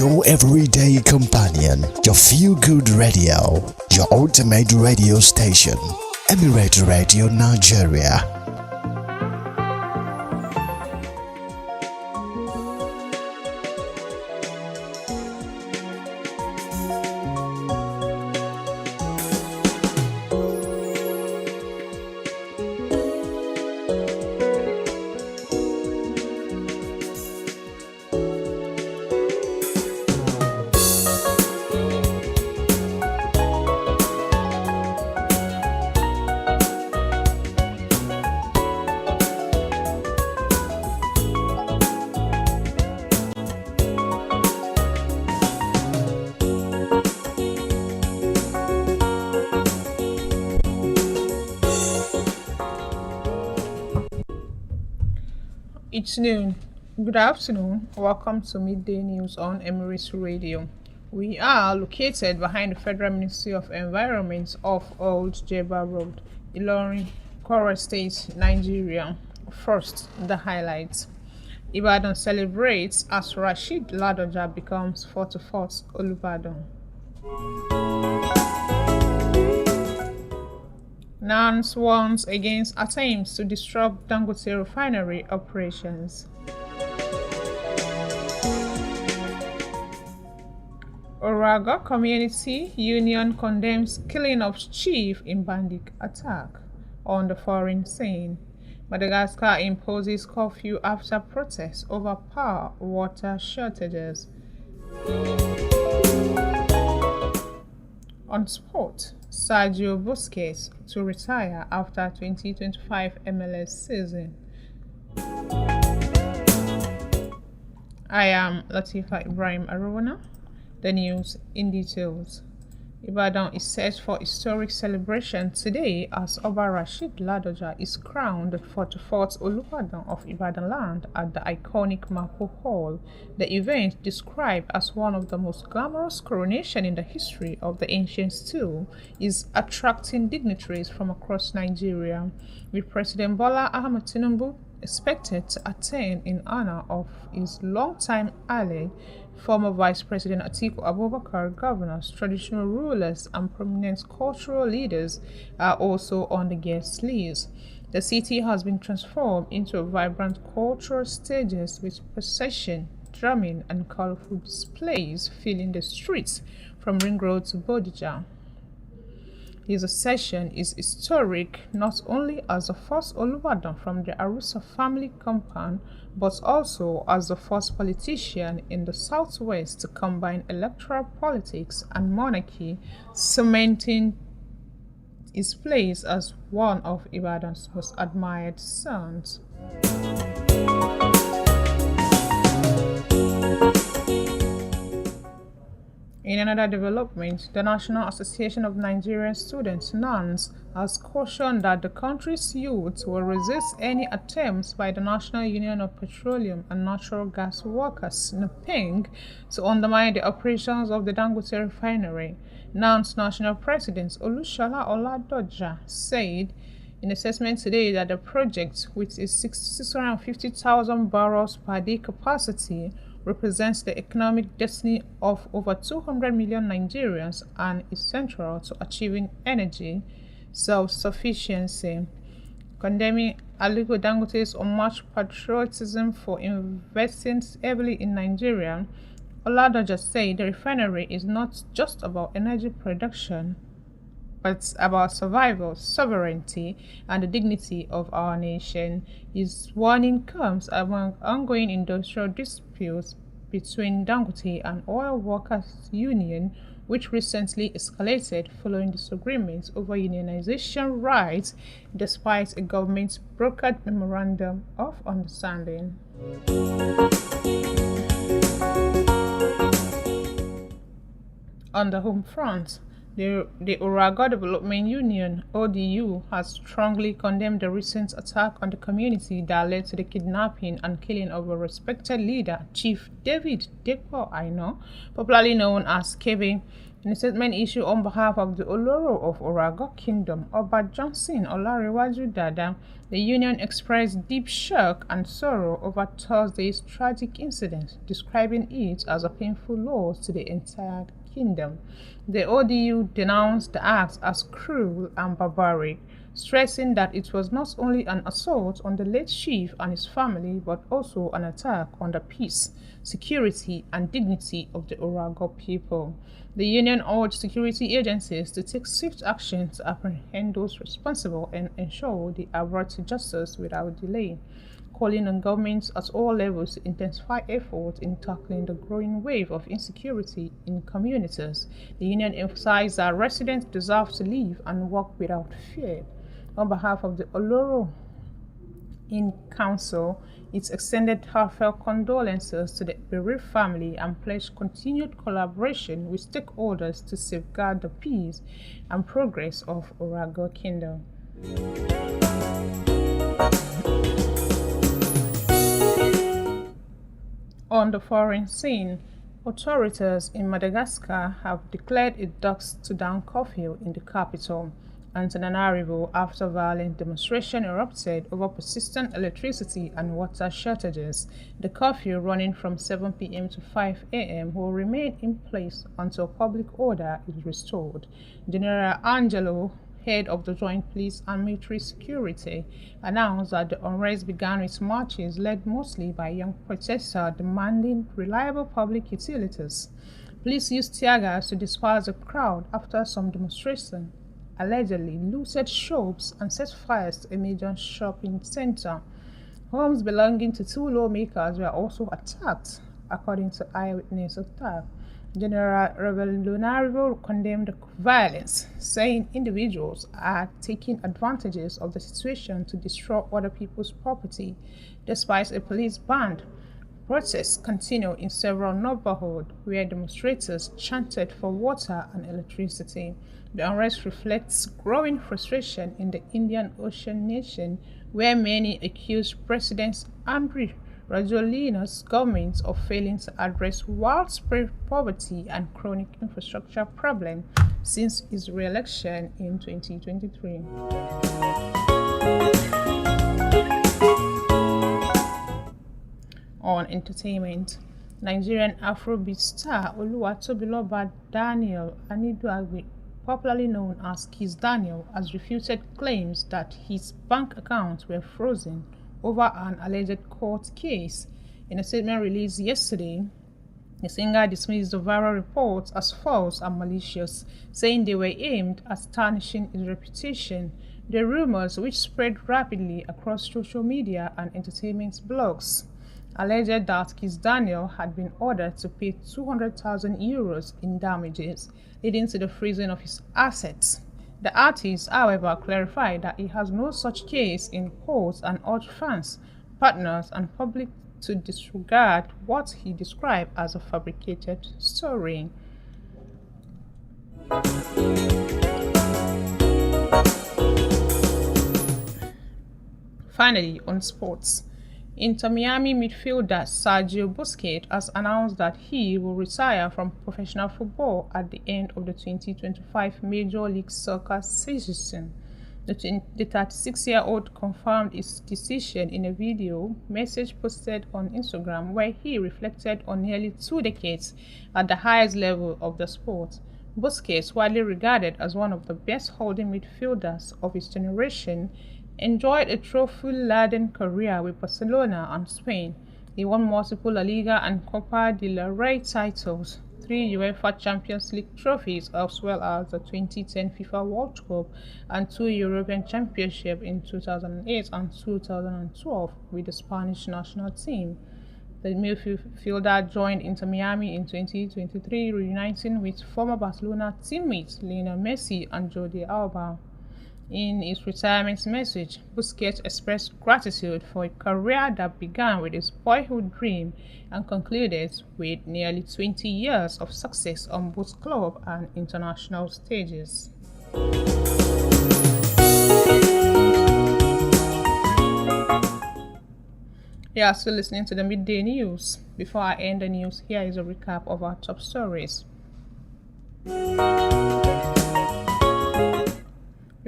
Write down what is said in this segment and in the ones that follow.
your everyday companion, your feel-good radio, your ultimate radio station, Emirate Radio Nigeria. It's noon. Good afternoon. Welcome to Midday News on Emirate Radio. We are located behind the Federal Ministry of Environment off Old Jeba Road, Ilorin, Kwara State, Nigeria. First, the highlights. Ibadan celebrates as Rashid Ladoja becomes 44th Olubadan. NANS warns against attempts to disrupt Dangote refinery operations. Oraga Community Union condemns killing of chief in bandit attack on the foreign scene. Madagascar imposes curfew after protests over power water shortages. On sport, Sergio Busquets to retire after 2025 MLS season. I am Latifah Ibrahim-Arowona. The news in details. Ibadan is set for historic celebration today as Oba Rashid Ladoja is crowned the 44th Olubadan of Ibadan land at the iconic Mapo Hall. The event, described as one of the most glamorous coronations in the history of the ancient too, is attracting dignitaries from across Nigeria, with President Bola Ahmed Tinubu expected to attend in honor of his longtime ally, former Vice President Atiku Abubakar. Governors, traditional rulers, and prominent cultural leaders are also on the guest list. The city has been transformed into a vibrant cultural stages with procession, drumming, and colorful displays filling the streets from Ring Road to Bodija. His accession is historic not only as the first Olubadan from the Arusa family compound, but also as the first politician in the southwest to combine electoral politics and monarchy, cementing his place as one of Ibadan's most admired sons. In another development, the National Association of Nigerian Students, NANS, has cautioned that the country's youth will resist any attempts by the National Union of Petroleum and Natural Gas Workers, NUPENG, to undermine the operations of the Dangote refinery. NANS National President Olushola Oladoja said in assessment today that the project, with its 650,000 barrels per day capacity, represents the economic destiny of over 200 million Nigerians and is central to achieving energy self-sufficiency. Condemning Aliko Dangote's unmatched patriotism for investing heavily in Nigeria, Oladoja said the refinery is not just about energy production, but about survival, sovereignty, and the dignity of our nation. His warning comes among ongoing industrial disputes between Dangote and Oil Workers Union, which recently escalated following disagreements over unionization rights, despite a government-brokered memorandum of understanding. On the home front, the Oraga Development Union, ODU, has strongly condemned the recent attack on the community that led to the kidnapping and killing of a respected leader, Chief David Dekpo Aino, popularly known as Kebe, In a statement issued on behalf of the Oloro of Orago Kingdom, Oba Johnson Olarewaju Dada, the union expressed deep shock and sorrow over Thursday's tragic incident, describing it as a painful loss to the entire kingdom. The ODU denounced the act as cruel and barbaric, stressing that it was not only an assault on the late chief and his family, but also an attack on the peace, security, and dignity of the Orago people. The union urged security agencies to take swift action to apprehend those responsible and ensure they are brought to justice without delay, calling on governments at all levels to intensify efforts in tackling the growing wave of insecurity in communities. The union emphasized that residents deserve to live and work without fear. On behalf of the Oloro in Council, it extended heartfelt condolences to the bereaved family and pledged continued collaboration with stakeholders to safeguard the peace and progress of Orago Kingdom. On the foreign scene, authorities in Madagascar have declared a dusk-to-dawn curfew in the capital, Antananarivo, after violent demonstration erupted over persistent electricity and water shortages. The curfew, running from 7 p.m. to 5 a.m., will remain in place until public order is restored. General Angelo, head of the Joint Police and Military Security, announced that the unrest began with marches led mostly by young protesters demanding reliable public utilities. Police used tear gas to disperse the crowd after some demonstration allegedly looted shops and set fires to a major shopping center. Homes belonging to two lawmakers were also attacked, according to eyewitness accounts. General Revolutionario condemned the violence, saying individuals are taking advantages of the situation to destroy other people's property. Despite a police ban, protests continue in several neighborhoods where demonstrators chanted for water and electricity. The unrest reflects growing frustration in the Indian Ocean nation, where many accuse President Andry Rajoelina's government of failing to address widespread poverty and chronic infrastructure problems since his re-election in 2023. On entertainment, Nigerian Afrobeat star Oluwatobiloba Daniel Aniduagbe, popularly known as Kiss Daniel, has refuted claims that his bank accounts were frozen over an alleged court case. In a statement released yesterday, the singer dismissed the viral reports as false and malicious, saying they were aimed at tarnishing his reputation. The rumors, which spread rapidly across social media and entertainment blogs, alleged that Kiss Daniel had been ordered to pay 200,000 euros in damages, leading to the freezing of his assets. The artist, however, clarified that he has no such case in court and urged fans, partners, and public to disregard what he described as a fabricated story. Finally, on sports. Inter Miami midfielder Sergio Busquets has announced that he will retire from professional football at the end of the 2025 Major League Soccer season. The 36-year-old confirmed his decision in a video message posted on Instagram, where he reflected on nearly 2 decades at the highest level of the sport. Busquets, widely regarded as one of the best holding midfielders of his generation, enjoyed a trophy-laden career with Barcelona and Spain. He won multiple La Liga and Copa del Rey titles, 3 UEFA Champions League trophies, as well as the 2010 FIFA World Cup and 2 European Championships in 2008 and 2012 with the Spanish national team. The midfielder joined Inter Miami in 2023, reuniting with former Barcelona teammates Lionel Messi and Jordi Alba. In his retirement message, Busquets expressed gratitude for a career that began with his boyhood dream and concluded with nearly 20 years of success on both club and international stages. You are still listening to the Midday News. Before I end the news, here is a recap of our top stories. We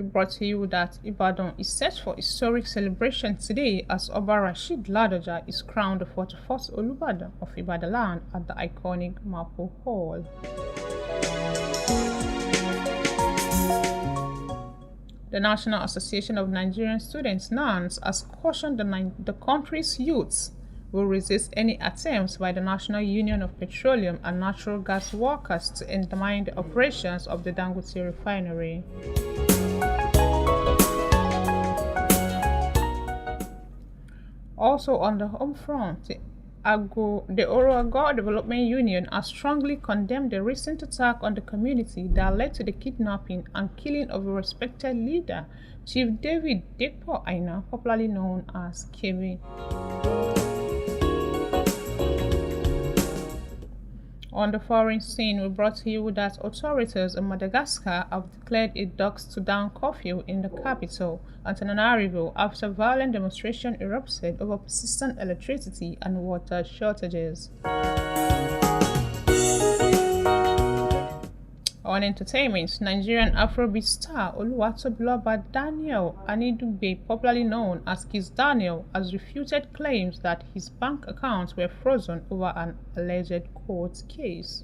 brought to you that Ibadan is set for historic celebration today as Oba Rasheed Ladoja is crowned the 44th Olubadan of Ibadan land at the iconic Mapo Hall. The National Association of Nigerian Students, NANS, has cautioned the country's youths will resist any attempts by the National Union of Petroleum and Natural Gas Workers to undermine the operations of the Dangote refinery. Also on the home front, the Oroago Development Union has strongly condemned the recent attack on the community that led to the kidnapping and killing of a respected leader, Chief David Dekpo Aina, popularly known as Kebe. On the foreign scene, we brought to you that authorities in Madagascar have declared a dusk-to-dawn curfew in the capital, Antananarivo, after violent demonstration erupted over persistent electricity and water shortages. On entertainment, Nigerian Afrobeat star Oluwatobiloba Daniel Anidugbe, popularly known as Kiss Daniel, has refuted claims that his bank accounts were frozen over an alleged court case.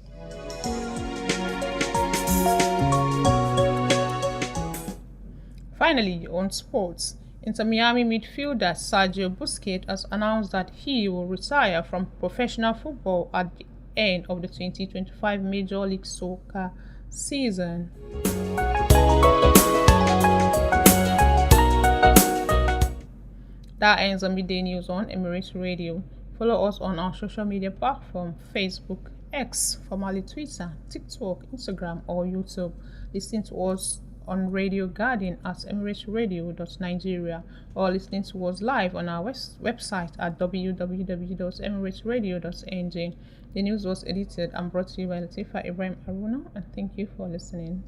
Finally, on sports, Inter Miami midfielder Sergio Busquets has announced that he will retire from professional football at the end of the 2025 Major League Soccer season. That ends on Midday News on Emirate Radio. Follow us on our social media platform, Facebook, X, formerly Twitter, TikTok, Instagram, or YouTube. Listen to us on Radio Guardian at emirateradio.nigeria or listening to us live on our website at www.emirateradio.ng. The news was edited and brought to you by Latifah Ibrahim-Arowona, and thank you for listening.